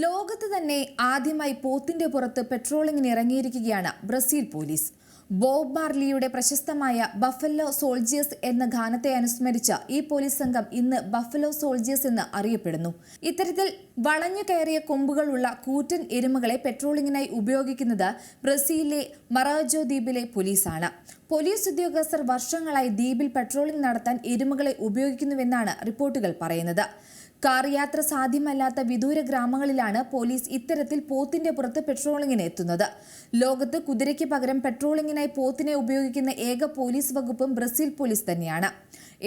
ലോകത്ത് തന്നെ ആദ്യമായി പോത്തിന്റെ പുറത്ത് പെട്രോളിങ്ങിന് ഇറങ്ങിയിരിക്കുകയാണ് ബ്രസീൽ പോലീസ്. ബോബ് മാർലിയുടെ പ്രശസ്തമായ ബഫല്ലോ സോൾജിയേഴ്സ് എന്ന ഗാനത്തെ അനുസ്മരിച്ച ഈ പോലീസ് സംഘം ഇന്ന് ബഫല്ലോ സോൾജിയേഴ്സ് എന്ന് അറിയപ്പെടുന്നു. ഇത്തരത്തിൽ വളഞ്ഞു കയറിയ കൊമ്പുകളുള്ള കൂറ്റൻ എരുമകളെ പെട്രോളിങ്ങിനായി ഉപയോഗിക്കുന്നത് ബ്രസീലിലെ മറാജോ ദ്വീപിലെ പോലീസാണ്. പോലീസ് ഉദ്യോഗസ്ഥർ വർഷങ്ങളായി ദ്വീപിൽ പെട്രോളിംഗ് നടത്താൻ എരുമകളെ ഉപയോഗിക്കുന്നുവെന്നാണ് റിപ്പോർട്ടുകൾ പറയുന്നത്. കാർ യാത്ര സാധ്യമല്ലാത്ത വിദൂര ഗ്രാമങ്ങളിലാണ് പോലീസ് ഇത്തരത്തിൽ പോത്തിന്റെ പുറത്ത് പെട്രോളിങ്ങിന് എത്തുന്നത്. ലോകത്ത് കുതിരയ്ക്ക് പകരം പെട്രോളിങ്ങിനായി പോത്തിനെ ഉപയോഗിക്കുന്ന ഏക പോലീസ് വകുപ്പും ബ്രസീൽ പോലീസ് തന്നെയാണ്.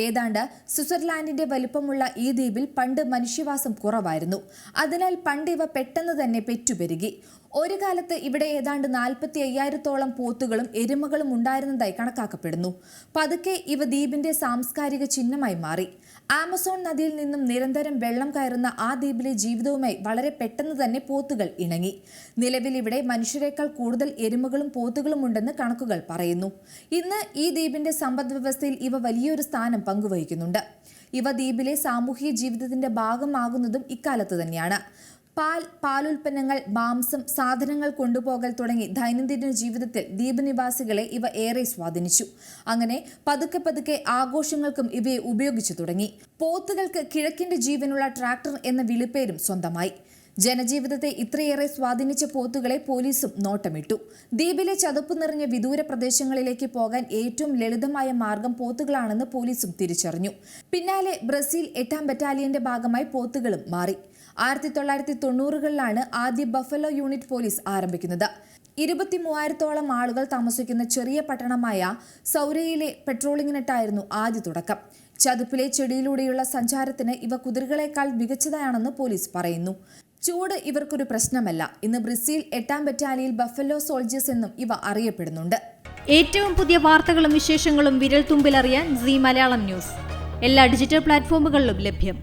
ഏതാണ്ട് സ്വിറ്റ്സർലാൻഡിന്റെ വലുപ്പമുള്ള ഈ ദ്വീപിൽ പണ്ട് മനുഷ്യവാസം കുറവായിരുന്നു. അതിനാൽ പണ്ട് ഇവ പെട്ടെന്ന് തന്നെ പെറ്റുപെരുകി. ഒരു കാലത്ത് ഇവിടെ ഏതാണ്ട് 45,000-ഓളം പോത്തുകളും എരുമകളും ഉണ്ടായിരുന്നതായി കണക്കാക്കപ്പെടുന്നു. പതുക്കെ ഇവ ദ്വീപിന്റെ സാംസ്കാരിക ചിഹ്നമായി മാറി. ആമസോൺ നദിയിൽ നിന്നും നിരന്തരം വെള്ളം കയറുന്ന ആ ദ്വീപിലെ ജീവിതവുമായി വളരെ പെട്ടെന്ന് തന്നെ പോത്തുകൾ ഇണങ്ങി. നിലവിൽ ഇവിടെ മനുഷ്യരെക്കാൾ കൂടുതൽ എരുമകളും പോത്തുകളും ഉണ്ടെന്ന് കണക്കുകൾ പറയുന്നു. ഇന്ന് ഈ ദ്വീപിന്റെ സമ്പദ് വ്യവസ്ഥയിൽ ഇവ വലിയൊരു സ്ഥാനം പങ്കുവഹിക്കുന്നുണ്ട്. ഇവ ദ്വീപിലെ സാമൂഹിക ജീവിതത്തിന്റെ ഭാഗമാകുന്നതും ഇക്കാലത്ത് തന്നെയാണ്. പാലുൽപ്പന്നങ്ങൾ, മാംസം, സാധനങ്ങൾ കൊണ്ടുപോകൽ തുടങ്ങി ദൈനംദിന ജീവിതത്തിൽ ദ്വീപ് നിവാസികളെ ഇവ ഏറെ സ്വാധീനിച്ചു. അങ്ങനെ പതുക്കെ ആഘോഷങ്ങൾക്കും ഇവയെ ഉപയോഗിച്ചു തുടങ്ങി. പോത്തുകൾക്ക് കിഴക്കിന്റെ ജീവനുള്ള ട്രാക്ടർ എന്ന വിളിപ്പേരും സ്വന്തമായി. ജനജീവിതത്തെ ഇത്രയേറെ സ്വാധീനിച്ച പോത്തുകളെ പോലീസും നോട്ടമിട്ടു. ദ്വീപിലെ ചതുപ്പ് നിറഞ്ഞ വിദൂര പ്രദേശങ്ങളിലേക്ക് പോകാൻ ഏറ്റവും ലളിതമായ മാർഗം പോത്തുകളാണെന്ന് പോലീസും തിരിച്ചറിഞ്ഞു. പിന്നാലെ ബ്രസീൽ 8ാം ബറ്റാലിയന്റെ ഭാഗമായി പോത്തുകളും മാറി. 1990-കളിലാണ് ആദ്യ ബഫല്ലോ യൂണിറ്റ് പോലീസ് ആരംഭിക്കുന്നത്. 23,000-ഓളം ആളുകൾ താമസിക്കുന്ന ചെറിയ പട്ടണമായ സൗരയിലെ പെട്രോളിങ്ങിനിട്ടായിരുന്നു ആദ്യ തുടക്കം. ചതുപ്പിലെ ചെടിയിലൂടെയുള്ള സഞ്ചാരത്തിന് ഇവ കുതിരകളെക്കാൾ മികച്ചതാണെന്ന് പോലീസ് പറയുന്നു. ചൂട് ഇവർക്കൊരു പ്രശ്നമല്ല. ഇന്ന് ബ്രസീൽ 8ാം ബറ്റാലിയൻ ബഫല്ലോ സോൾജിയേഴ്സ് എന്നും ഇവ അറിയപ്പെടുന്നുണ്ട്. ഏറ്റവും പുതിയ വാർത്തകളും വിശേഷങ്ങളും വിരൽ തുമ്പിലറിയാൻ സീ മലയാളം ന്യൂസ് എല്ലാ ഡിജിറ്റൽ പ്ലാറ്റ്ഫോമുകളിലും ലഭ്യം.